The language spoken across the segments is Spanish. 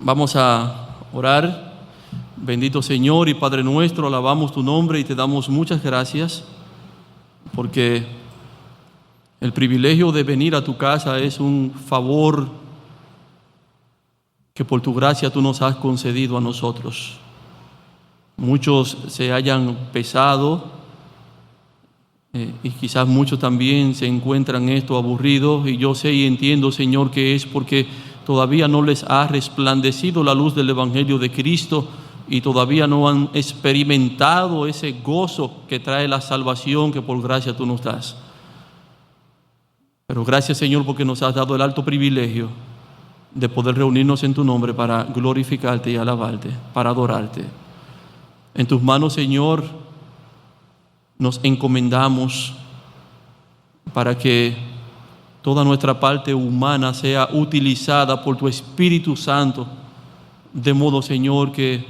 Vamos a orar. Bendito Señor y Padre nuestro, alabamos tu nombre y te damos muchas gracias porque el privilegio de venir a tu casa es un favor que por tu gracia tú nos has concedido a nosotros. Muchos se hayan pesado y quizás muchos también se encuentran esto aburridos, y yo sé y entiendo, Señor, que es porque todavía no les ha resplandecido la luz del Evangelio de Cristo y todavía no han experimentado ese gozo que trae la salvación que por gracia tú nos das. Pero gracias, Señor, porque nos has dado el alto privilegio de poder reunirnos en tu nombre para glorificarte y alabarte, para adorarte. En tus manos, Señor, nos encomendamos para que toda nuestra parte humana sea utilizada por tu Espíritu Santo, de modo, Señor, que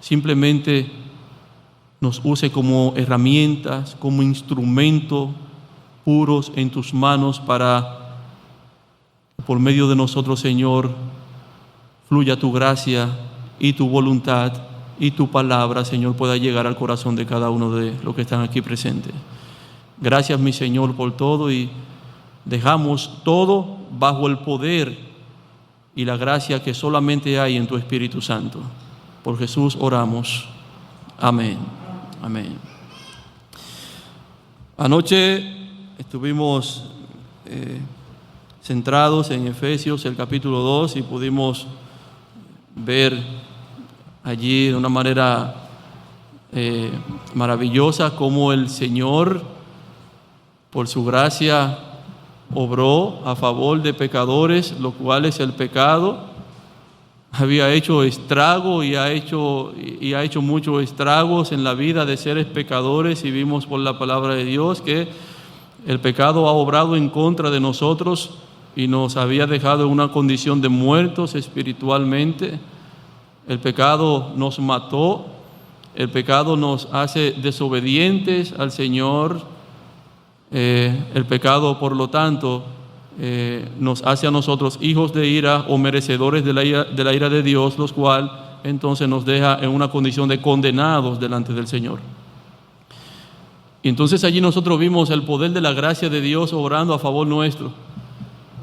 simplemente nos use como herramientas, como instrumento puros en tus manos para, por medio de nosotros, Señor, fluya tu gracia y tu voluntad y tu palabra, Señor, pueda llegar al corazón de cada uno de los que están aquí presentes. Gracias, mi Señor, por todo, y dejamos todo bajo el poder y la gracia que solamente hay en tu Espíritu Santo. Por Jesús oramos. Amén. Amén. Anoche estuvimos centrados en Efesios, el capítulo 2, y pudimos ver allí de una manera maravillosa cómo el Señor, por su gracia, obró a favor de pecadores, lo cual es el pecado. Había hecho estrago y ha hecho muchos estragos en la vida de seres pecadores, y vimos por la palabra de Dios que el pecado ha obrado en contra de nosotros y nos había dejado en una condición de muertos espiritualmente. El pecado nos mató, el pecado nos hace desobedientes al Señor, el pecado, por lo tanto, nos hace a nosotros hijos de ira o merecedores de la ira de Dios, los cuales entonces nos deja en una condición de condenados delante del Señor. Y entonces allí nosotros vimos el poder de la gracia de Dios obrando a favor nuestro.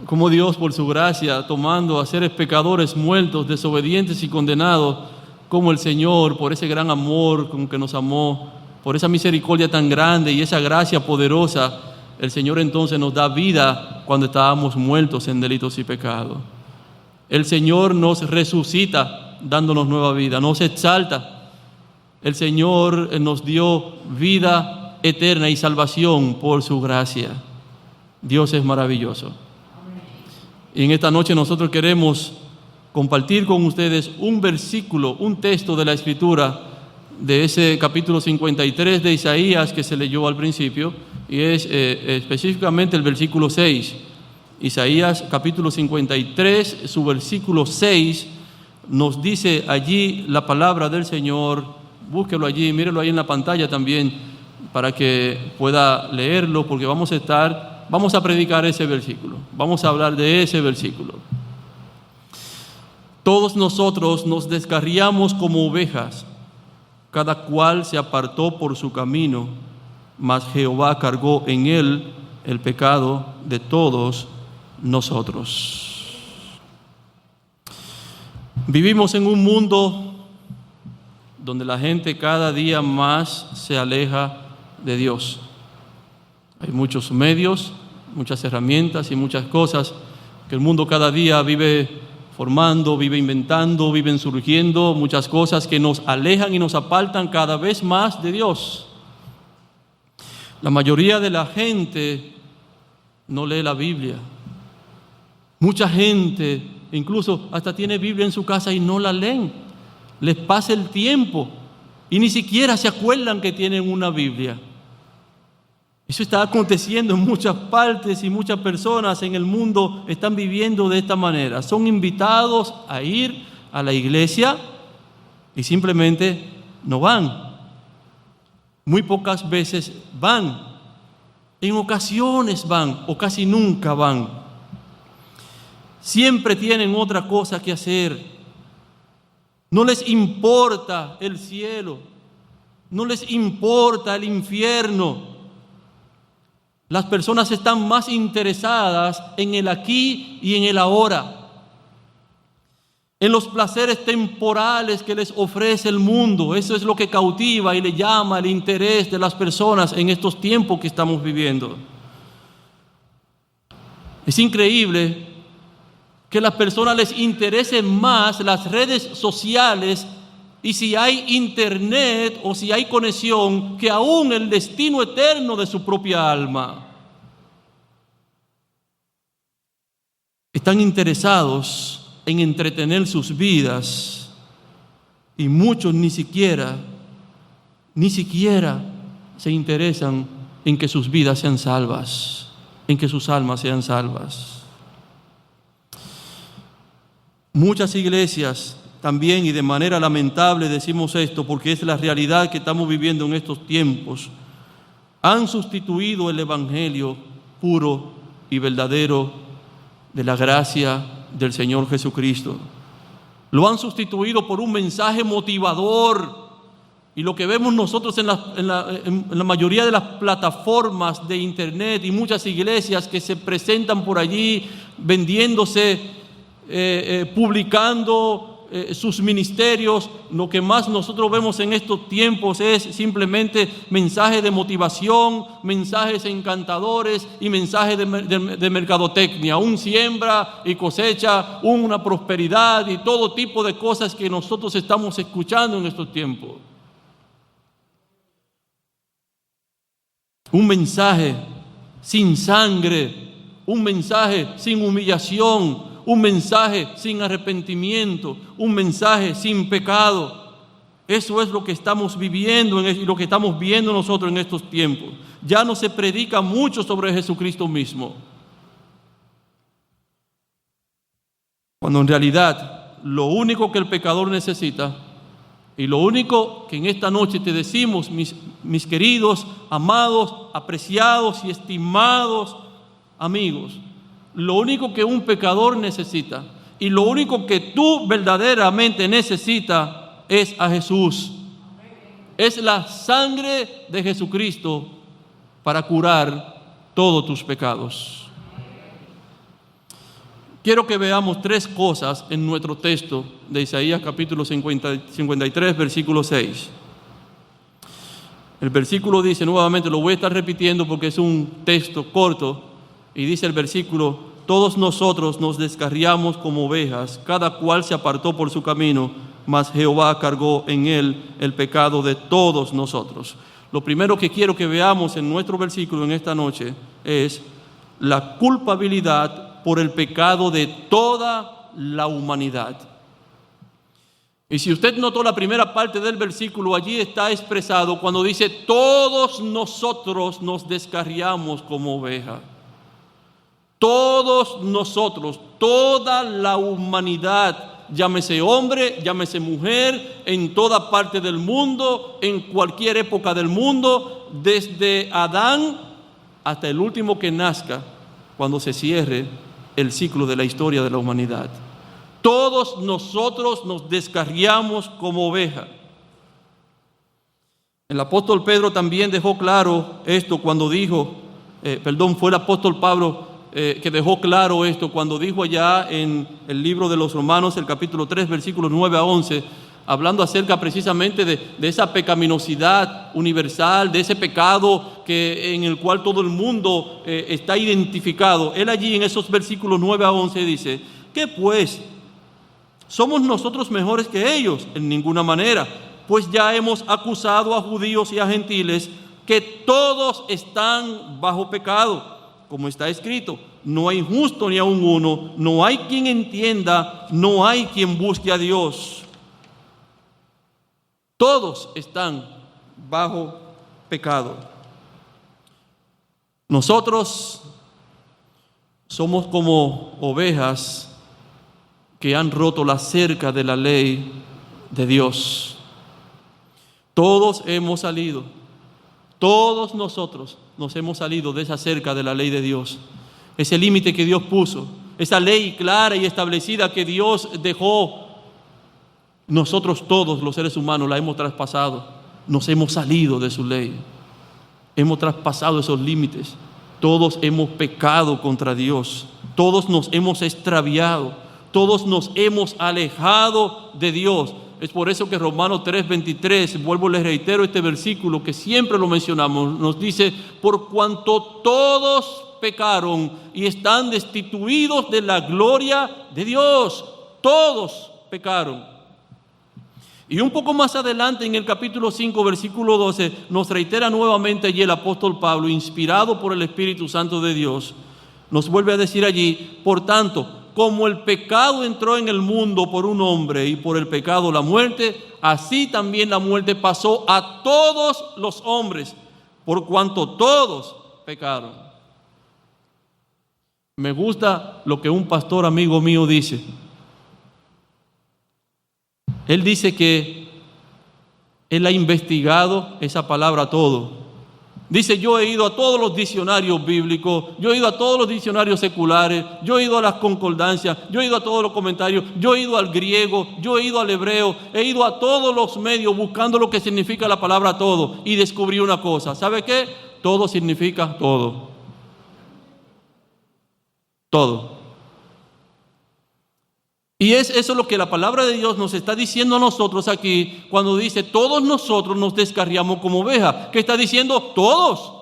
Como Dios, por su gracia, tomando a seres pecadores muertos, desobedientes y condenados, como el Señor, por ese gran amor con que nos amó, por esa misericordia tan grande y esa gracia poderosa, el Señor entonces nos da vida cuando estábamos muertos en delitos y pecados. El Señor nos resucita dándonos nueva vida, nos exalta. El Señor nos dio vida eterna y salvación por su gracia. Dios es maravilloso. Y en esta noche nosotros queremos compartir con ustedes un versículo, un texto de la Escritura, de ese capítulo 53 de Isaías que se leyó al principio, y es específicamente el versículo 6. Isaías capítulo 53, su versículo 6, nos dice allí la palabra del Señor. Búsquelo allí, mírelo ahí en la pantalla también, para que pueda leerlo, porque vamos a predicar ese versículo, vamos a hablar de ese versículo. Todos nosotros nos descarriamos como ovejas, cada cual se apartó por su camino, mas Jehová cargó en él el pecado de todos nosotros. Vivimos en un mundo donde la gente cada día más se aleja de Dios. Hay muchos medios, muchas herramientas y muchas cosas que el mundo cada día vive formando, vive inventando, viven surgiendo, muchas cosas que nos alejan y nos apartan cada vez más de Dios. La mayoría de la gente no lee la Biblia. Mucha gente incluso hasta tiene Biblia en su casa y no la leen. Les pasa el tiempo y ni siquiera se acuerdan que tienen una Biblia. Eso está aconteciendo en muchas partes, y muchas personas en el mundo están viviendo de esta manera. Son invitados a ir a la iglesia y simplemente no van. Muy pocas veces van. En ocasiones van o casi nunca van. Siempre tienen otra cosa que hacer. No les importa el cielo, no les importa el infierno. Las personas están más interesadas en el aquí y en el ahora, en los placeres temporales que les ofrece el mundo. Eso es lo que cautiva y le llama el interés de las personas en estos tiempos que estamos viviendo. Es increíble que a las personas les interesen más las redes sociales y si hay internet o si hay conexión, que aún el destino eterno de su propia alma. Están interesados en entretener sus vidas y muchos ni siquiera se interesan en que sus vidas sean salvas, en que sus almas sean salvas. Muchas iglesias también, y de manera lamentable decimos esto porque es la realidad que estamos viviendo en estos tiempos, han sustituido el evangelio puro y verdadero de la gracia del Señor Jesucristo. Lo han sustituido por un mensaje motivador, y lo que vemos nosotros en la mayoría de las plataformas de internet y muchas iglesias que se presentan por allí vendiéndose, publicando sus ministerios, lo que más nosotros vemos en estos tiempos es simplemente mensajes de motivación, mensajes encantadores y mensajes de mercadotecnia, un siembra y cosecha, una prosperidad y todo tipo de cosas que nosotros estamos escuchando en estos tiempos. Un mensaje sin sangre, un mensaje sin humillación, un mensaje sin arrepentimiento, un mensaje sin pecado. Eso es lo que estamos viviendo y lo que estamos viendo nosotros en estos tiempos. Ya no se predica mucho sobre Jesucristo mismo, cuando en realidad lo único que el pecador necesita, y lo único que en esta noche te decimos, mis queridos, amados, apreciados y estimados amigos, lo único que un pecador necesita y lo único que tú verdaderamente necesitas es a Jesús. Es la sangre de Jesucristo para curar todos tus pecados. Quiero que veamos tres cosas en nuestro texto de Isaías capítulo 53, versículo 6. El versículo dice, nuevamente lo voy a estar repitiendo porque es un texto corto, y dice el versículo: todos nosotros nos descarriamos como ovejas, cada cual se apartó por su camino, mas Jehová cargó en él el pecado de todos nosotros. Lo primero que quiero que veamos en nuestro versículo en esta noche es la culpabilidad por el pecado de toda la humanidad. Y si usted notó la primera parte del versículo, allí está expresado cuando dice: todos nosotros nos descarriamos como ovejas. Todos nosotros, toda la humanidad, llámese hombre, llámese mujer, en toda parte del mundo, en cualquier época del mundo, desde Adán hasta el último que nazca, cuando se cierre el ciclo de la historia de la humanidad. Todos nosotros nos descarriamos como oveja. El apóstol Pedro también dejó claro esto cuando dijo, fue el apóstol Pablo que dejó claro esto cuando dijo allá en el libro de los Romanos, el capítulo 3, versículos 9 a 11, hablando acerca precisamente de esa pecaminosidad universal, de ese pecado en el cual todo el mundo está identificado. Él allí en esos versículos 9 a 11 dice: ¿qué pues? ¿Somos nosotros mejores que ellos? En ninguna manera, pues ya hemos acusado a judíos y a gentiles que todos están bajo pecado. Como está escrito: no hay justo ni aun uno, no hay quien entienda, no hay quien busque a Dios. Todos están bajo pecado. Nosotros somos como ovejas que han roto la cerca de la ley de Dios. Todos hemos salido, todos nosotros nos hemos salido de esa cerca de la ley de Dios, ese límite que Dios puso, esa ley clara y establecida que Dios dejó Nosotros todos los seres humanos la hemos traspasado, nos hemos salido de su ley, hemos traspasado esos límites, todos hemos pecado contra Dios, todos nos hemos extraviado, todos nos hemos alejado de Dios. Es por eso que Romanos 3:23, vuelvo les reitero este versículo que siempre lo mencionamos, nos dice: por cuanto todos pecaron y están destituidos de la gloria de Dios, todos pecaron. Y un poco más adelante, en el capítulo 5, versículo 12, nos reitera nuevamente allí el apóstol Pablo, inspirado por el Espíritu Santo de Dios, nos vuelve a decir allí: por tanto, como el pecado entró en el mundo por un hombre y por el pecado la muerte, así también la muerte pasó a todos los hombres, por cuanto todos pecaron. Me gusta lo que un pastor amigo mío dice. Él dice que él ha investigado esa palabra todo. Dice: yo he ido a todos los diccionarios bíblicos, yo he ido a todos los diccionarios seculares, yo he ido a las concordancias, yo he ido a todos los comentarios, yo he ido al griego, yo he ido al hebreo, he ido a todos los medios buscando lo que significa la palabra todo, y descubrí una cosa. ¿Sabe qué? Todo significa todo. Todo. Y eso es lo que la palabra de Dios nos está diciendo a nosotros aquí, cuando dice: todos nosotros nos descarriamos como ovejas. ¿Qué está diciendo? Todos.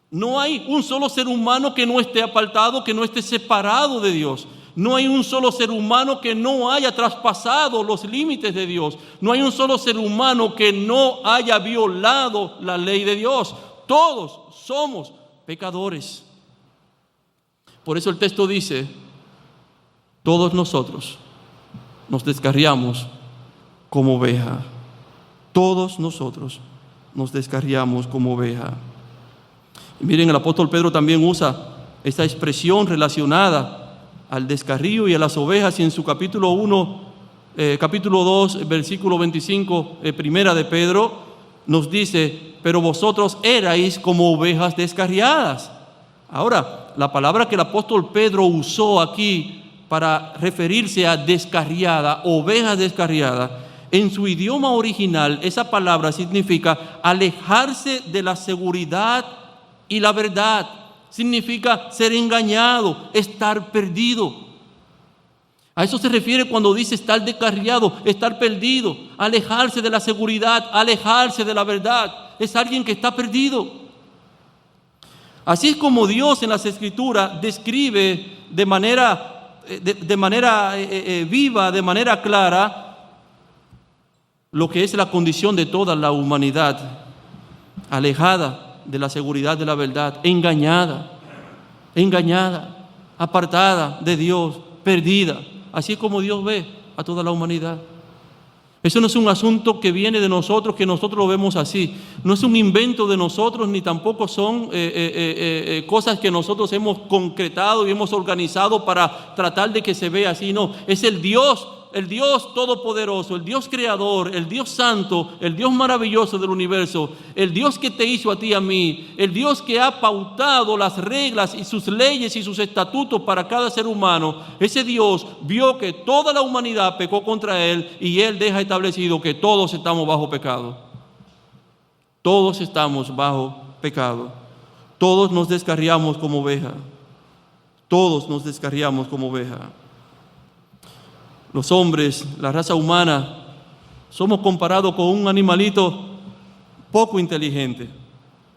No hay un solo ser humano que no esté apartado, que no esté separado de Dios. No hay un solo ser humano que no haya traspasado los límites de Dios. No hay un solo ser humano que no haya violado la ley de Dios. Todos somos pecadores. Por eso el texto dice: todos nosotros nos descarriamos como oveja. Todos nosotros nos descarriamos como oveja. Y miren, el apóstol Pedro también usa esta expresión relacionada al descarrío y a las ovejas, y en su capítulo 2, versículo 25, primera de Pedro, nos dice: pero vosotros erais como ovejas descarriadas. Ahora, la palabra que el apóstol Pedro usó aquí para referirse a descarriada, oveja descarriada, en su idioma original, esa palabra significa alejarse de la seguridad y la verdad. Significa ser engañado, estar perdido. A eso se refiere cuando dice estar descarriado, estar perdido, alejarse de la seguridad, alejarse de la verdad. Es alguien que está perdido. Así es como Dios en las Escrituras describe de manera viva, de manera clara, lo que es la condición de toda la humanidad: alejada de la seguridad de la verdad, engañada, apartada de Dios, perdida. Así es como Dios ve a toda la humanidad. Eso no es un asunto que viene de nosotros, que nosotros lo vemos así. No es un invento de nosotros, ni tampoco son cosas que nosotros hemos concretado y hemos organizado para tratar de que se vea así. No, es el Dios todopoderoso, el Dios creador, el Dios santo, el Dios maravilloso del universo, el Dios que te hizo a ti y a mí, el Dios que ha pautado las reglas y sus leyes y sus estatutos para cada ser humano. Ese Dios vio que toda la humanidad pecó contra Él, y Él deja establecido que todos estamos bajo pecado. Todos estamos bajo pecado. Todos nos descarriamos como oveja. Todos nos descarriamos como oveja. Los hombres, la raza humana, somos comparados con un animalito poco inteligente,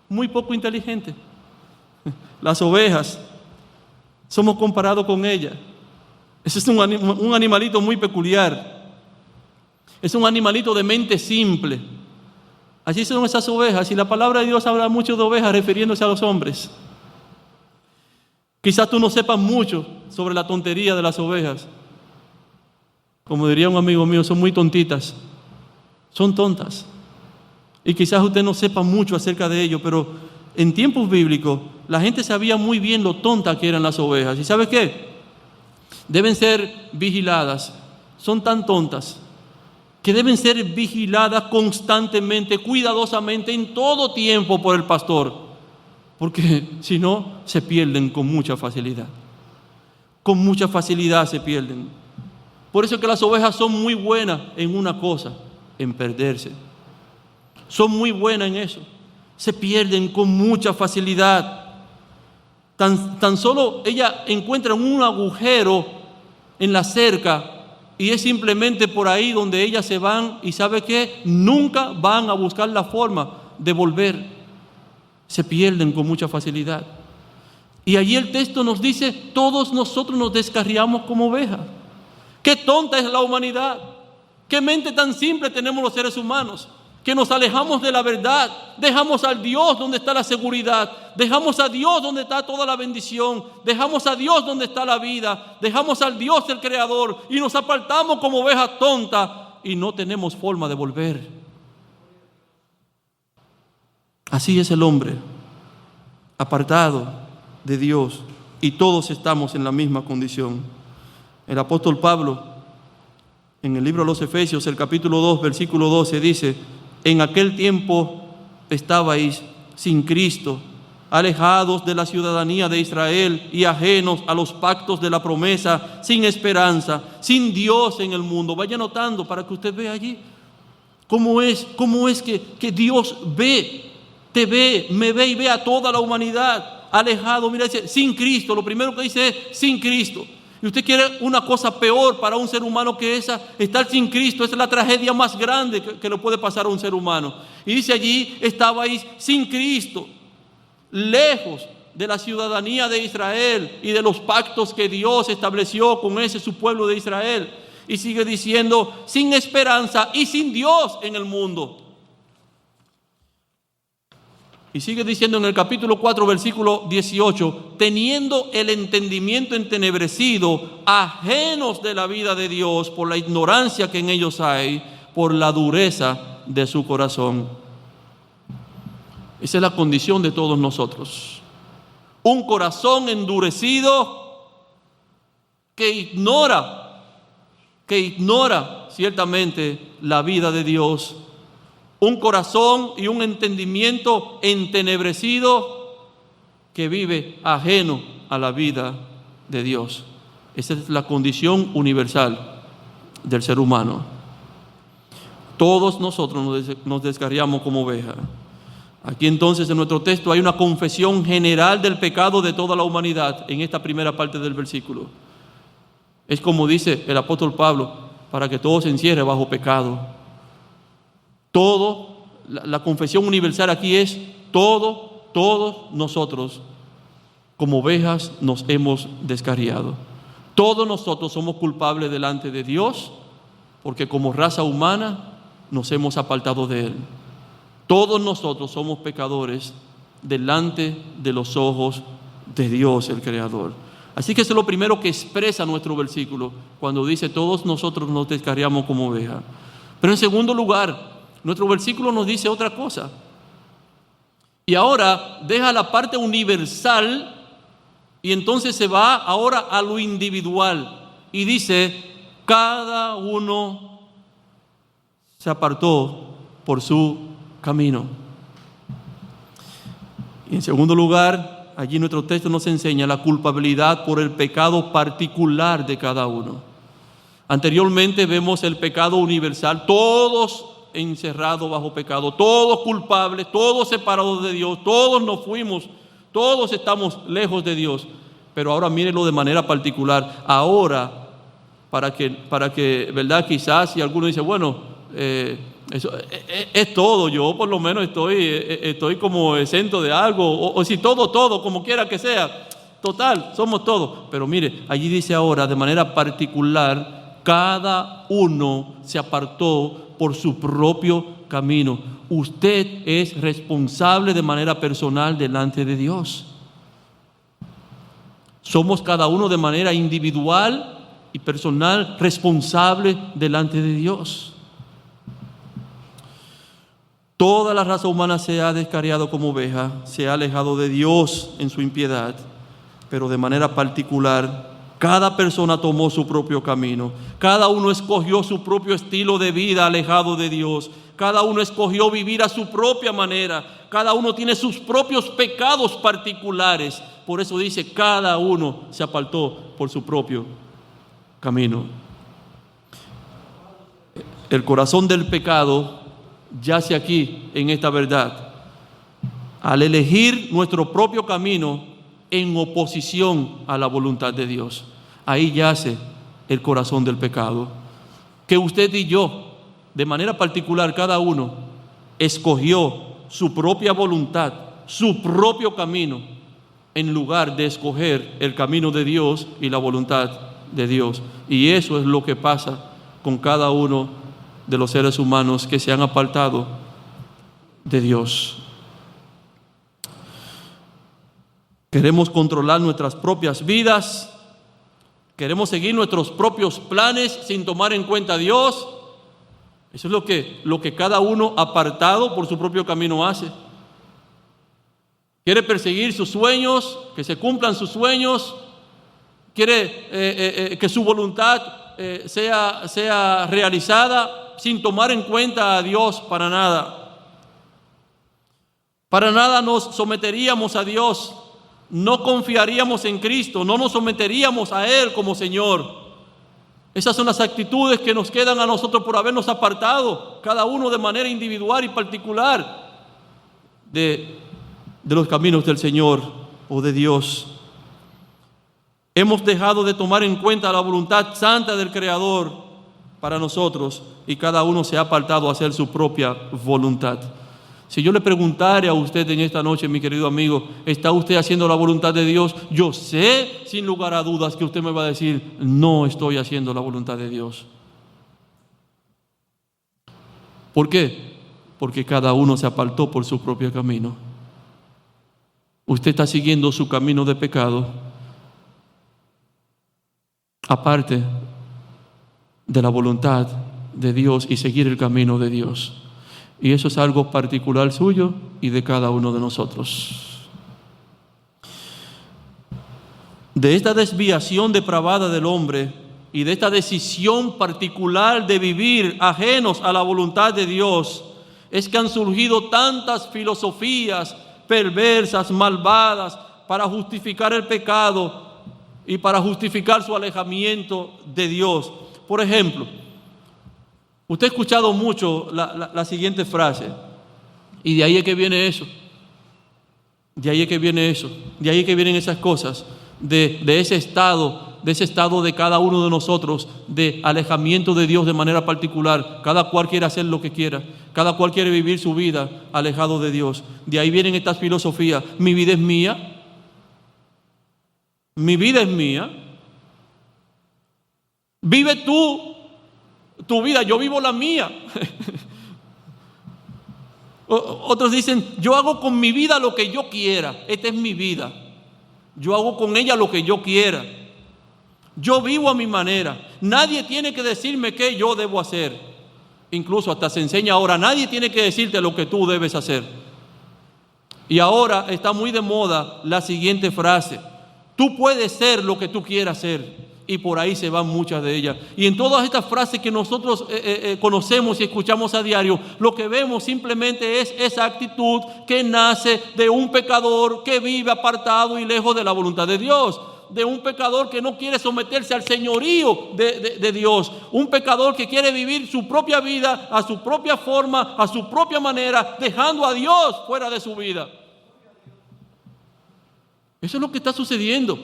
muy poco inteligente. Las ovejas, somos comparados con ellas. Ese es un animalito muy peculiar. Es un animalito de mente simple. Así son esas ovejas, y la palabra de Dios habla mucho de ovejas refiriéndose a los hombres. Quizás tú no sepas mucho sobre la tontería de las ovejas. Como diría un amigo mío, son muy tontitas, son tontas. Y quizás usted no sepa mucho acerca de ello, pero en tiempos bíblicos la gente sabía muy bien lo tontas que eran las ovejas. ¿Y sabe qué? Deben ser vigiladas. Son tan tontas que deben ser vigiladas constantemente, cuidadosamente, en todo tiempo por el pastor, porque si no, se pierden con mucha facilidad. Con mucha facilidad se pierden. Por eso es que las ovejas son muy buenas en una cosa, en perderse. Son muy buenas en eso. Se pierden con mucha facilidad. Tan solo ellas encuentran un agujero en la cerca y es simplemente por ahí donde ellas se van y ¿sabe qué? Nunca van a buscar la forma de volver. Se pierden con mucha facilidad. Y allí el texto nos dice, todos nosotros nos descarriamos como ovejas. Qué tonta es la humanidad. Qué mente tan simple tenemos los seres humanos. Que nos alejamos de la verdad, dejamos al Dios donde está la seguridad, dejamos a Dios donde está toda la bendición, dejamos a Dios donde está la vida, dejamos al Dios el Creador y nos apartamos como ovejas tontas y no tenemos forma de volver. Así es el hombre, apartado de Dios, y todos estamos en la misma condición. El apóstol Pablo, en el libro de los Efesios, el capítulo 2, versículo 12, dice: en aquel tiempo estabais sin Cristo, alejados de la ciudadanía de Israel y ajenos a los pactos de la promesa, sin esperanza, sin Dios en el mundo. Vaya notando para que usted vea allí cómo es que Dios te ve, me ve y ve a toda la humanidad alejado. Mira, dice sin Cristo. Lo primero que dice es sin Cristo. Y usted quiere una cosa peor para un ser humano que esa, estar sin Cristo. Esa es la tragedia más grande que le puede pasar a un ser humano. Y dice allí, estabais sin Cristo, lejos de la ciudadanía de Israel y de los pactos que Dios estableció con ese su pueblo de Israel. Y sigue diciendo, sin esperanza y sin Dios en el mundo. Y sigue diciendo en el capítulo 4, versículo 18, teniendo el entendimiento entenebrecido, ajenos de la vida de Dios por la ignorancia que en ellos hay, por la dureza de su corazón. Esa es la condición de todos nosotros. Un corazón endurecido que ignora ciertamente la vida de Dios. Un corazón y un entendimiento entenebrecido que vive ajeno a la vida de Dios. Esa es la condición universal del ser humano. Todos nosotros nos descarriamos como ovejas. Aquí entonces en nuestro texto hay una confesión general del pecado de toda la humanidad en esta primera parte del versículo. Es como dice el apóstol Pablo, para que todo se encierre bajo pecado. La confesión universal aquí es todos nosotros como ovejas nos hemos descarriado. Todos nosotros somos culpables delante de Dios porque como raza humana nos hemos apartado de Él. Todos nosotros somos pecadores delante de los ojos de Dios el Creador. Así que eso es lo primero que expresa nuestro versículo cuando dice todos nosotros nos descarriamos como ovejas. Pero en segundo lugar, nuestro versículo nos dice otra cosa. Y ahora deja la parte universal y entonces se va ahora a lo individual. Y dice, cada uno se apartó por su camino. Y en segundo lugar, allí nuestro texto nos enseña la culpabilidad por el pecado particular de cada uno. Anteriormente vemos el pecado universal, todos encerrados bajo pecado, todos culpables, todos separados de Dios, todos nos fuimos, todos estamos lejos de Dios. Pero ahora mírenlo de manera particular. Ahora, para que ¿verdad? Quizás si alguno dice, bueno, eso es todo, yo por lo menos estoy como exento de algo, o si todo, como quiera que sea, total, somos todos. Pero mire, allí dice ahora de manera particular, cada uno se apartó por su propio camino. Usted es responsable de manera personal delante de Dios. Somos cada uno de manera individual y personal responsable delante de Dios. Toda la raza humana se ha descarriado como oveja, se ha alejado de Dios en su impiedad, pero de manera particular, cada persona tomó su propio camino. Cada uno escogió su propio estilo de vida alejado de Dios. Cada uno escogió vivir a su propia manera. Cada uno tiene sus propios pecados particulares. Por eso dice, cada uno se apartó por su propio camino. El corazón del pecado yace aquí en esta verdad. Al elegir nuestro propio camino en oposición a la voluntad de Dios, ahí yace el corazón del pecado. Que usted y yo, de manera particular, cada uno, escogió su propia voluntad, su propio camino, en lugar de escoger el camino de Dios y la voluntad de Dios. Y eso es lo que pasa con cada uno de los seres humanos que se han apartado de Dios. Queremos controlar nuestras propias vidas, queremos seguir nuestros propios planes sin tomar en cuenta a Dios. Eso es lo que cada uno apartado por su propio camino hace. Quiere perseguir sus sueños, que se cumplan sus sueños, quiere que su voluntad sea realizada sin tomar en cuenta a Dios para nada. Para nada nos someteríamos a Dios, no confiaríamos en Cristo, no nos someteríamos a Él como Señor. Esas son las actitudes que nos quedan a nosotros por habernos apartado, cada uno de manera individual y particular, de los caminos del Señor o de Dios. Hemos dejado de tomar en cuenta la voluntad santa del Creador para nosotros y cada uno se ha apartado a hacer su propia voluntad. Si yo le preguntara a usted en esta noche, mi querido amigo, ¿está usted haciendo la voluntad de Dios? Yo sé, sin lugar a dudas, que usted me va a decir, no estoy haciendo la voluntad de Dios. ¿Por qué? Porque cada uno se apartó por su propio camino. Usted está siguiendo su camino de pecado, aparte de la voluntad de Dios y seguir el camino de Dios. Y eso es algo particular suyo y de cada uno de nosotros. De esta desviación depravada del hombre y de esta decisión particular de vivir ajenos a la voluntad de Dios, es que han surgido tantas filosofías perversas, malvadas, para justificar el pecado y para justificar su alejamiento de Dios. Por ejemplo, usted ha escuchado mucho la siguiente frase, y de ahí es que viene eso, de ahí es que viene eso, de ahí es que vienen esas cosas, de ese estado de cada uno de nosotros, de alejamiento de Dios de manera particular. Cada cual quiere hacer lo que quiera, cada cual quiere vivir su vida alejado de Dios. De ahí vienen estas filosofías: mi vida es mía, mi vida es mía, vive tú tu vida, yo vivo la mía. Otros dicen, yo hago con mi vida lo que yo quiera, esta es mi vida, yo hago con ella lo que yo quiera, yo vivo a mi manera, nadie tiene que decirme qué yo debo hacer. Incluso hasta se enseña ahora, nadie tiene que decirte lo que tú debes hacer. Y ahora está muy de moda la siguiente frase: tú puedes ser lo que tú quieras ser. Y por ahí se van muchas de ellas. Y en todas estas frases que nosotros conocemos y escuchamos a diario, lo que vemos simplemente es esa actitud que nace de un pecador que vive apartado y lejos de la voluntad de Dios, de un pecador que no quiere someterse al señorío de Dios, un pecador que quiere vivir su propia vida a su propia forma, a su propia manera, dejando a Dios fuera de su vida. Eso es lo que está sucediendo.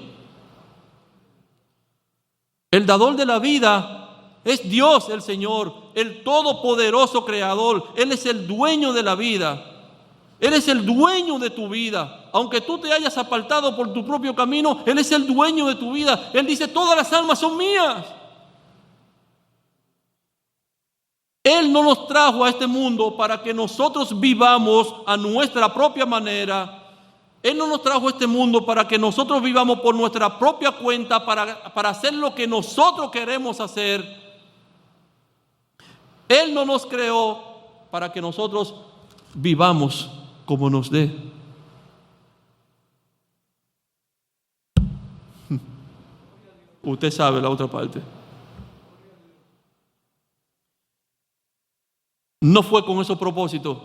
El dador de la vida es Dios, el Señor, el todopoderoso creador. Él es el dueño de la vida. Él es el dueño de tu vida. Aunque tú te hayas apartado por tu propio camino, Él es el dueño de tu vida. Él dice, todas las almas son mías. Él no nos trajo a este mundo para que nosotros vivamos a nuestra propia manera. Él no nos trajo a este mundo para que nosotros vivamos por nuestra propia cuenta, para hacer lo que nosotros queremos hacer. Él no nos creó para que nosotros vivamos como nos dé. Usted sabe la otra parte. No fue con ese propósito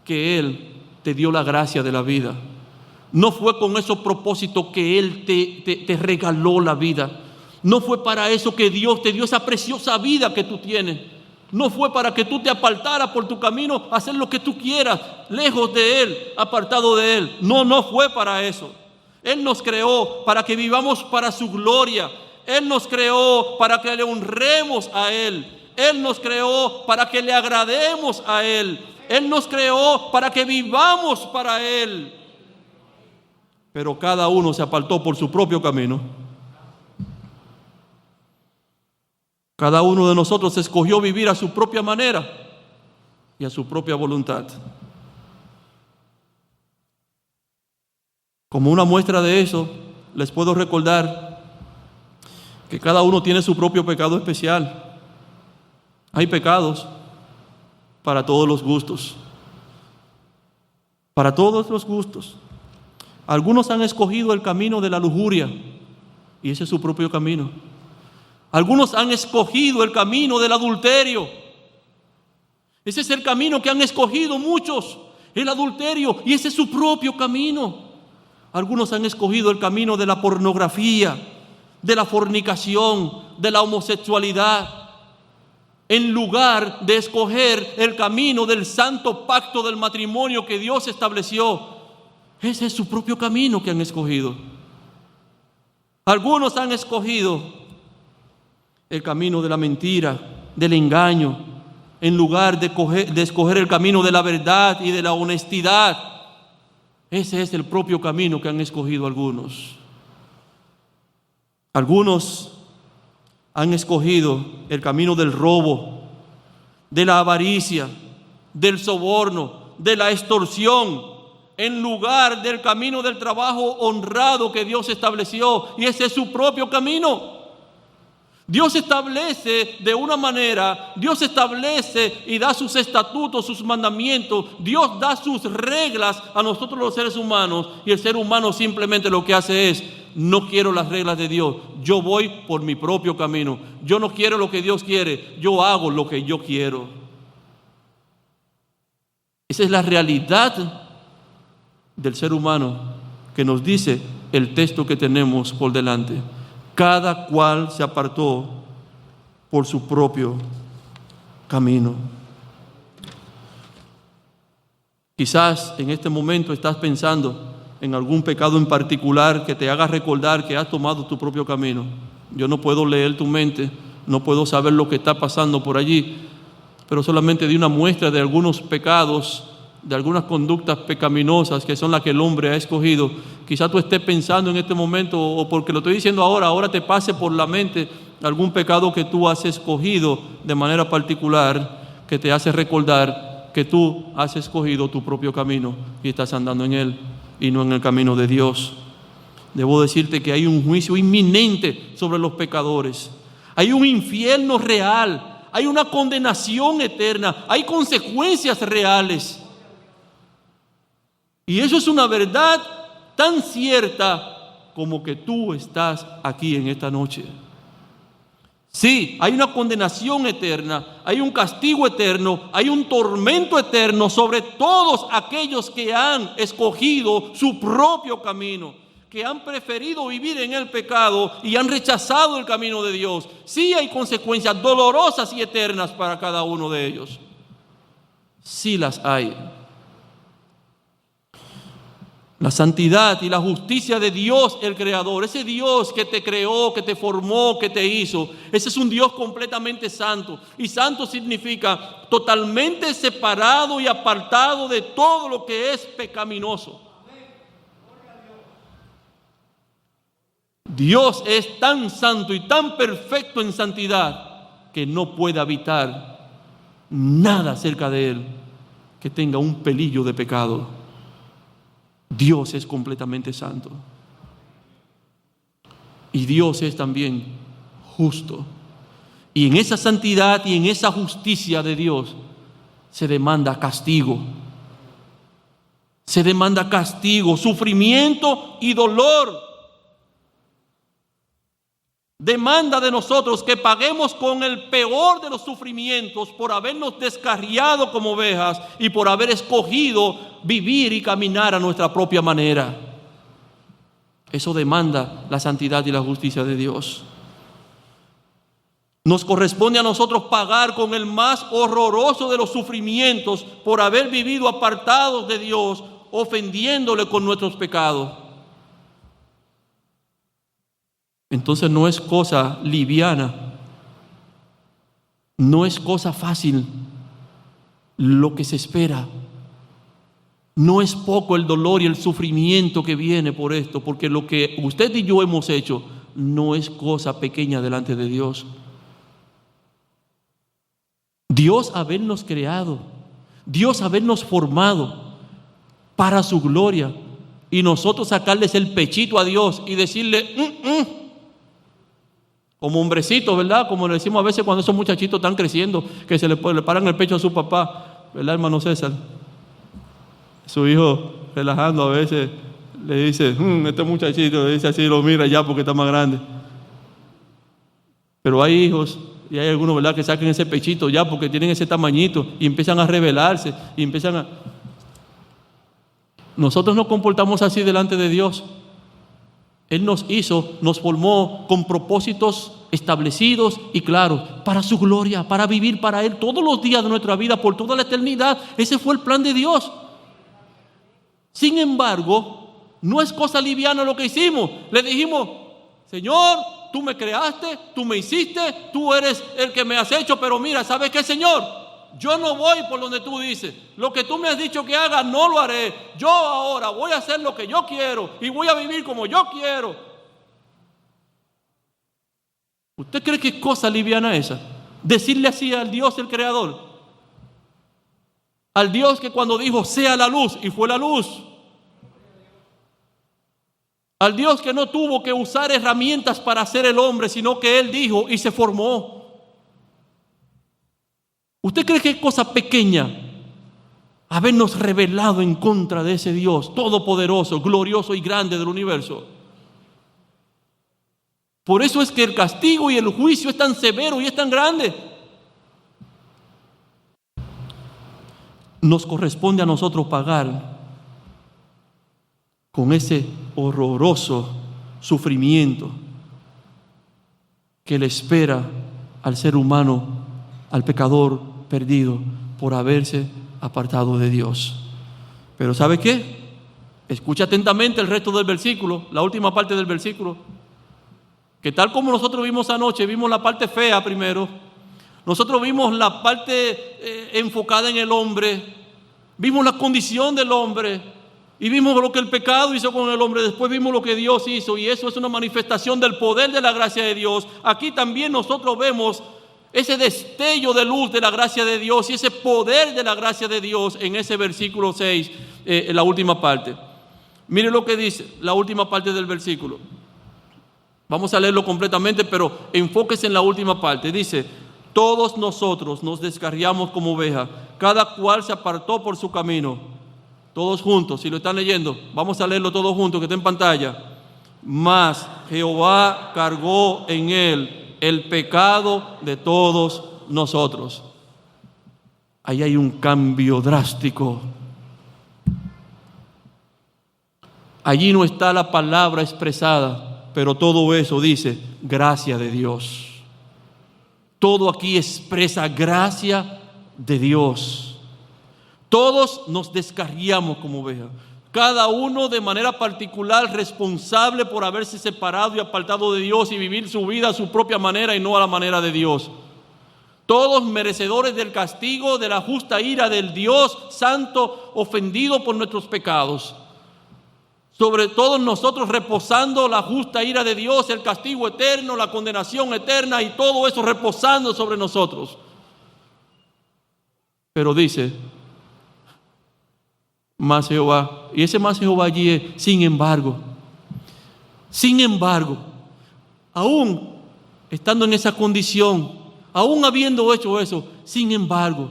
que Él te dio la gracia de la vida. No fue con ese propósito que Él te regaló la vida. No fue para eso que Dios te dio esa preciosa vida que tú tienes. No fue para que tú te apartaras por tu camino a hacer lo que tú quieras, lejos de Él, apartado de Él. No fue para eso. Él nos creó para que vivamos para su gloria. Él nos creó para que le honremos a Él. Él nos creó para que le agrademos a Él. Él nos creó para que vivamos para Él. Pero cada uno se apartó por su propio camino. Cada uno de nosotros escogió vivir a su propia manera y a su propia voluntad. Como una muestra de eso, les puedo recordar que cada uno tiene su propio pecado especial. Hay pecados para todos los gustos. Para todos los gustos. Algunos han escogido el camino de la lujuria y ese es su propio camino. Algunos han escogido el camino del adulterio. Ese es el camino que han escogido muchos, el adulterio, y ese es su propio camino. Algunos han escogido el camino de la pornografía, de la fornicación, de la homosexualidad, en lugar de escoger el camino del santo pacto del matrimonio que Dios estableció. Ese es su propio camino que han escogido. Algunos han escogido el camino de la mentira, del engaño, en lugar de escoger el camino de la verdad y de la honestidad. Ese es el propio camino que han escogido algunos. Algunos han escogido el camino del robo, de la avaricia, del soborno, de la extorsión, en lugar del camino del trabajo honrado que Dios estableció. Y ese es su propio camino. Dios establece de una manera, Dios establece y da sus estatutos, sus mandamientos, Dios da sus reglas a nosotros los seres humanos, y el ser humano simplemente lo que hace es: no quiero las reglas de Dios, yo voy por mi propio camino, yo no quiero lo que Dios quiere, yo hago lo que yo quiero. Esa es la realidad del ser humano que nos dice el texto que tenemos por delante. Cada cual se apartó por su propio camino. Quizás en este momento estás pensando en algún pecado en particular que te haga recordar que has tomado tu propio camino. Yo no puedo leer tu mente, no puedo saber lo que está pasando por allí, pero solamente di una muestra de algunos pecados, de algunas conductas pecaminosas que son las que el hombre ha escogido. Quizá tú estés pensando en este momento, o porque lo estoy diciendo ahora te pase por la mente algún pecado que tú has escogido de manera particular, que te hace recordar que tú has escogido tu propio camino y estás andando en él y no en el camino de Dios. Debo decirte que hay un juicio inminente sobre los pecadores. Hay un infierno real, hay una condenación eterna, hay consecuencias reales. Y eso es una verdad tan cierta como que tú estás aquí en esta noche. Sí, hay una condenación eterna, hay un castigo eterno, hay un tormento eterno sobre todos aquellos que han escogido su propio camino, que han preferido vivir en el pecado y han rechazado el camino de Dios. Sí hay consecuencias dolorosas y eternas para cada uno de ellos. Sí las hay. La santidad y la justicia de Dios, el Creador, ese Dios que te creó, que te formó, que te hizo, ese es un Dios completamente santo. Y santo significa totalmente separado y apartado de todo lo que es pecaminoso. Dios es tan santo y tan perfecto en santidad que no puede habitar nada cerca de Él que tenga un pelillo de pecado. Dios es completamente santo. Y Dios es también justo. Y en esa santidad y en esa justicia de Dios se demanda castigo. Se demanda castigo, sufrimiento y dolor. Demanda de nosotros que paguemos con el peor de los sufrimientos por habernos descarriado como ovejas y por haber escogido vivir y caminar a nuestra propia manera. Eso demanda la santidad y la justicia de Dios. Nos corresponde a nosotros pagar con el más horroroso de los sufrimientos por haber vivido apartados de Dios, ofendiéndole con nuestros pecados. Entonces no es cosa liviana, no es cosa fácil lo que se espera. No es poco el dolor y el sufrimiento que viene por esto, porque lo que usted y yo hemos hecho no es cosa pequeña delante de Dios. Dios habernos creado, Dios habernos formado para su gloria, y nosotros sacarles el pechito a Dios y decirle, como hombrecito, ¿verdad? Como le decimos a veces cuando esos muchachitos están creciendo, que le paran el pecho a su papá, ¿verdad, hermano César? Su hijo, relajando, a veces le dice, este muchachito, le dice así, lo mira ya porque está más grande. Pero hay hijos, y hay algunos, ¿verdad?, que saquen ese pechito ya porque tienen ese tamañito y empiezan a rebelarse y empiezan a... Nosotros nos comportamos así delante de Dios. Él nos hizo, nos formó con propósitos establecidos y claros, para su gloria, para vivir para Él todos los días de nuestra vida, por toda la eternidad. Ese fue el plan de Dios. Sin embargo, no es cosa liviana lo que hicimos. Le dijimos, Señor, tú me creaste, tú me hiciste, tú eres el que me has hecho, pero mira, ¿sabes qué, Señor? Yo no voy por donde tú dices. Lo que tú me has dicho que haga, no lo haré. Yo ahora voy a hacer lo que yo quiero y voy a vivir como yo quiero. ¿Usted cree que es cosa liviana esa? Decirle así al Dios, el Creador. Al Dios que cuando dijo, sea la luz, y fue la luz. Al Dios que no tuvo que usar herramientas para hacer el hombre, sino que Él dijo y se formó. ¿Usted cree que es cosa pequeña habernos rebelado en contra de ese Dios todopoderoso, glorioso y grande del universo? Por eso es que el castigo y el juicio es tan severo y es tan grande. Nos corresponde a nosotros pagar con ese horroroso sufrimiento que le espera al ser humano, al pecador perdido por haberse apartado de Dios. Pero ¿sabe qué? Escucha atentamente el resto del versículo, la última parte del versículo, que tal como nosotros vimos anoche, vimos la parte fea primero, nosotros vimos la parte enfocada en el hombre, vimos la condición del hombre y vimos lo que el pecado hizo con el hombre, después vimos lo que Dios hizo, y eso es una manifestación del poder de la gracia de Dios. Aquí también nosotros vemos ese destello de luz de la gracia de Dios y ese poder de la gracia de Dios en ese versículo 6, en la última parte. Mire lo que dice la última parte del versículo. Vamos a leerlo completamente, pero enfóquese en la última parte. Dice, todos nosotros nos descarriamos como ovejas, cada cual se apartó por su camino. Todos juntos, si lo están leyendo, vamos a leerlo todos juntos, que está en pantalla. Mas Jehová cargó en él el pecado de todos nosotros. Ahí hay un cambio drástico. Allí no está la palabra expresada, pero todo eso dice gracia de Dios. Todo aquí expresa gracia de Dios. Todos nos descarriamos como ovejas, cada uno de manera particular responsable por haberse separado y apartado de Dios y vivir su vida a su propia manera y no a la manera de Dios. Todos merecedores del castigo, de la justa ira del Dios santo, ofendido por nuestros pecados. Sobre todos nosotros reposando la justa ira de Dios, el castigo eterno, la condenación eterna y todo eso reposando sobre nosotros. Pero dice, más Jehová, y ese más Jehová allí es, sin embargo, aún estando en esa condición, aún habiendo hecho eso, sin embargo,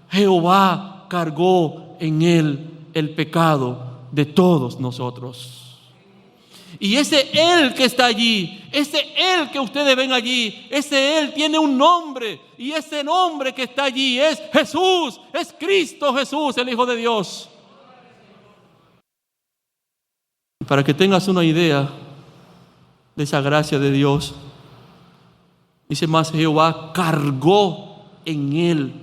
Jehová cargó en él el pecado de todos nosotros. Y ese Él que está allí, ese Él que ustedes ven allí, ese Él tiene un nombre, y ese nombre que está allí es Jesús, es Cristo Jesús, el Hijo de Dios. Para que tengas una idea de esa gracia de Dios, Dice, mas Jehová cargó en él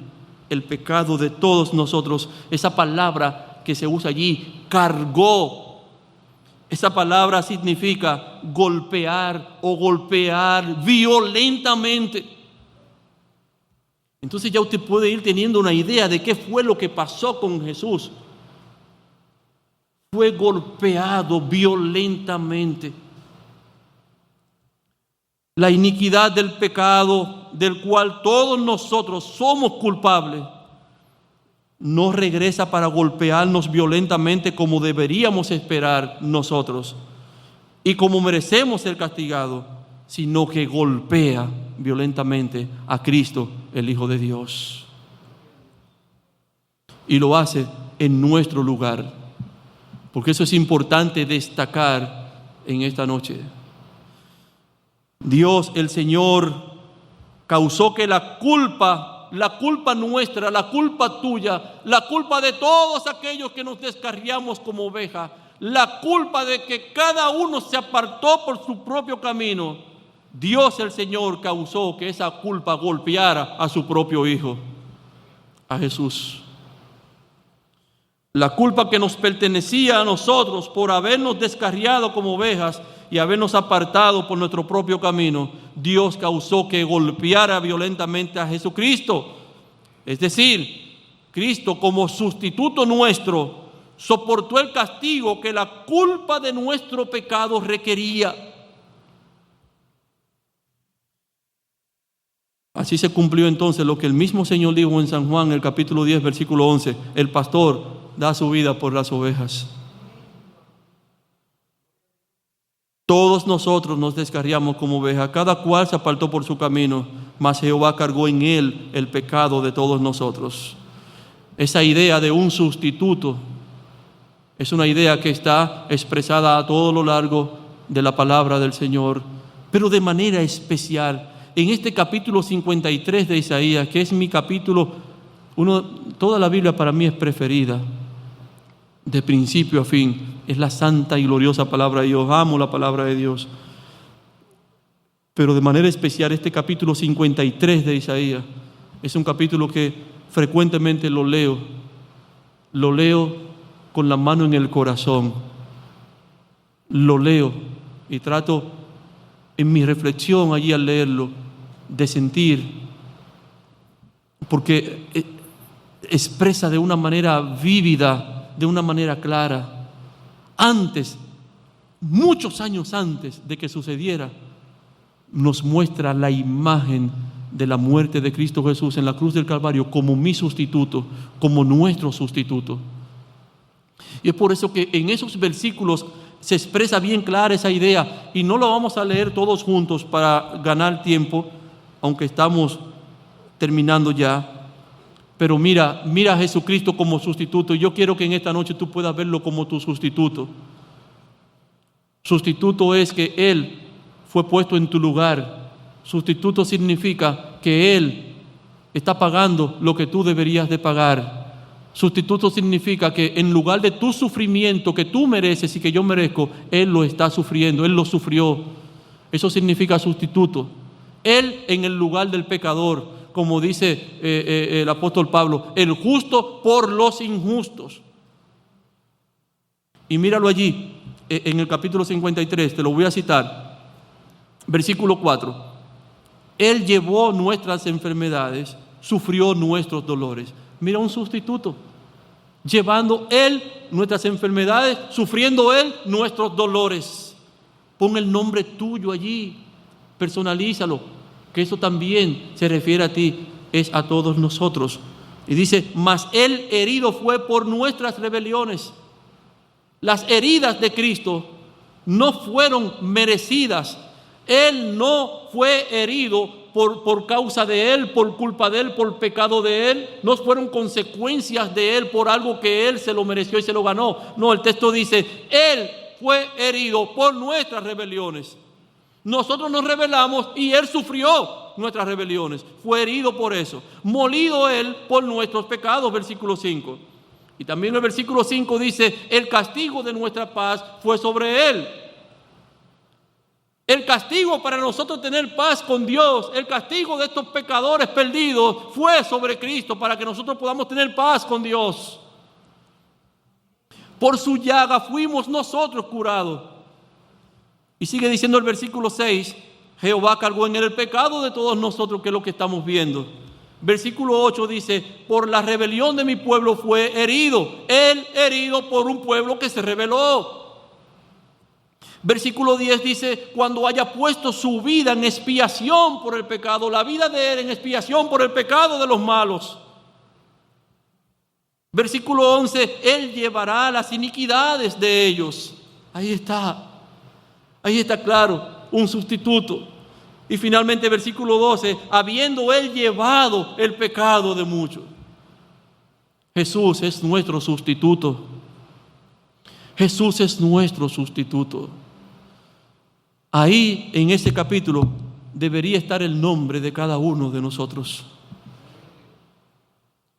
el pecado de todos nosotros. Esa palabra que se usa allí, cargó, esa palabra significa golpear o golpear violentamente. Entonces ya usted puede ir teniendo una idea de qué fue lo que pasó con Jesús. Fue golpeado violentamente. La iniquidad del pecado del cual todos nosotros somos culpables no regresa para golpearnos violentamente como deberíamos esperar nosotros y como merecemos ser castigados, sino que golpea violentamente a Cristo, el Hijo de Dios. Y lo hace en nuestro lugar, porque eso es importante destacar en esta noche. Dios, el Señor, causó que la culpa nuestra, la culpa tuya, la culpa de todos aquellos que nos descarriamos como ovejas, la culpa de que cada uno se apartó por su propio camino, Dios, el Señor, causó que esa culpa golpeara a su propio Hijo, a Jesús. La culpa que nos pertenecía a nosotros por habernos descarriado como ovejas y habernos apartado por nuestro propio camino, Dios causó que golpeara violentamente a Jesucristo. Es decir, Cristo como sustituto nuestro soportó el castigo que la culpa de nuestro pecado requería. Así se cumplió entonces lo que el mismo Señor dijo en San Juan, el capítulo 10, versículo 11, el pastor da su vida por las ovejas. Todos nosotros nos descarriamos como ovejas, cada cual se apartó por su camino, mas Jehová cargó en él el pecado de todos nosotros. Esa idea de un sustituto es una idea que está expresada a todo lo largo de la palabra del Señor, pero de manera especial en este capítulo 53 de Isaías, que es mi capítulo, toda la Biblia para mí es preferida, de principio a fin. Es la santa y gloriosa palabra de Dios. Amo la palabra de Dios. Pero de manera especial este capítulo 53 de Isaías es un capítulo que frecuentemente lo leo con la mano en el corazón. Lo leo y trato en mi reflexión allí al leerlo de sentir, porque expresa de una manera vívida, de una manera clara, antes, muchos años antes de que sucediera, nos muestra la imagen de la muerte de Cristo Jesús en la cruz del Calvario como mi sustituto, como nuestro sustituto. Y es por eso que en esos versículos se expresa bien clara esa idea, y no lo vamos a leer todos juntos para ganar tiempo, aunque estamos terminando ya. Pero mira a Jesucristo como sustituto. Yo quiero que en esta noche tú puedas verlo como tu sustituto. Sustituto es que Él fue puesto en tu lugar. Sustituto significa que Él está pagando lo que tú deberías de pagar. Sustituto significa que en lugar de tu sufrimiento que tú mereces y que yo merezco, Él lo está sufriendo, Él lo sufrió. Eso significa sustituto. Él en el lugar del pecador, como dice el apóstol Pablo, el justo por los injustos. Y míralo allí, en el capítulo 53, te lo voy a citar, versículo 4. Él llevó nuestras enfermedades, sufrió nuestros dolores. Mira un sustituto, llevando Él nuestras enfermedades, sufriendo Él nuestros dolores. Pon el nombre tuyo allí, personalízalo, que eso también se refiere a ti, es a todos nosotros. Y dice, mas Él herido fue por nuestras rebeliones. Las heridas de Cristo no fueron merecidas. Él no fue herido por causa de Él, por culpa de Él, por pecado de Él. No fueron consecuencias de Él por algo que Él se lo mereció y se lo ganó. No, el texto dice, Él fue herido por nuestras rebeliones. Nosotros nos rebelamos y Él sufrió nuestras rebeliones. Fue herido por eso. Molido Él por nuestros pecados, versículo 5. Y también el versículo 5 dice, el castigo de nuestra paz fue sobre Él. El castigo para nosotros tener paz con Dios, el castigo de estos pecadores perdidos fue sobre Cristo para que nosotros podamos tener paz con Dios. Por su llaga fuimos nosotros curados. Y sigue diciendo el versículo 6, Jehová cargó en él el pecado de todos nosotros, que es lo que estamos viendo. Versículo 8 dice, por la rebelión de mi pueblo fue herido. Él herido por un pueblo que se rebeló. Versículo 10 dice, cuando haya puesto su vida en expiación por el pecado, la vida de él en expiación por el pecado de los malos. Versículo 11, él llevará las iniquidades de ellos. Ahí está claro, un sustituto. Y finalmente versículo 12, habiendo él llevado el pecado de muchos. Jesús es nuestro sustituto. Jesús es nuestro sustituto. Ahí en ese capítulo debería estar el nombre de cada uno de nosotros.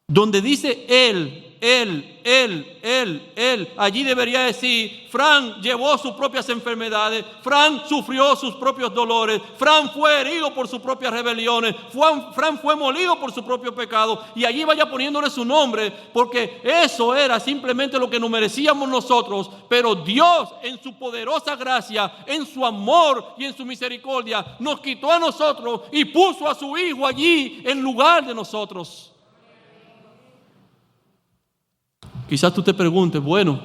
Donde dice él, allí debería decir, Fran llevó sus propias enfermedades, Fran sufrió sus propios dolores, Fran fue herido por sus propias rebeliones, Fran fue molido por su propio pecado, y allí vaya poniéndole su nombre, porque eso era simplemente lo que nos merecíamos nosotros, pero Dios en su poderosa gracia, en su amor y en su misericordia, nos quitó a nosotros y puso a su Hijo allí en lugar de nosotros. Quizás tú te preguntes, bueno,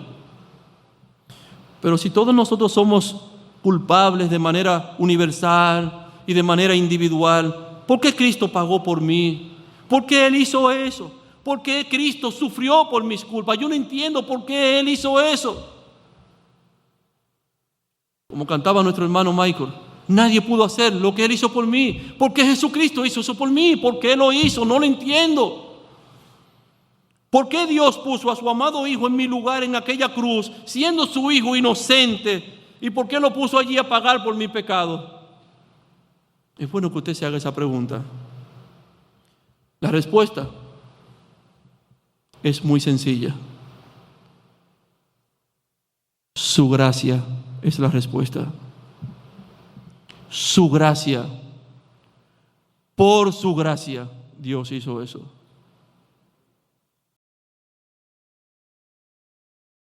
pero si todos nosotros somos culpables de manera universal y de manera individual, ¿por qué Cristo pagó por mí? ¿Por qué Él hizo eso? ¿Por qué Cristo sufrió por mis culpas? Yo no entiendo por qué Él hizo eso. Como cantaba nuestro hermano Michael, nadie pudo hacer lo que Él hizo por mí. ¿Por qué Jesucristo hizo eso por mí? ¿Por qué lo hizo? No lo entiendo. ¿Por qué Dios puso a su amado Hijo en mi lugar en aquella cruz, siendo su Hijo inocente? ¿Y por qué lo puso allí a pagar por mi pecado? Es bueno que usted se haga esa pregunta. La respuesta es muy sencilla. Su gracia es la respuesta. Su gracia. Por su gracia, Dios hizo eso.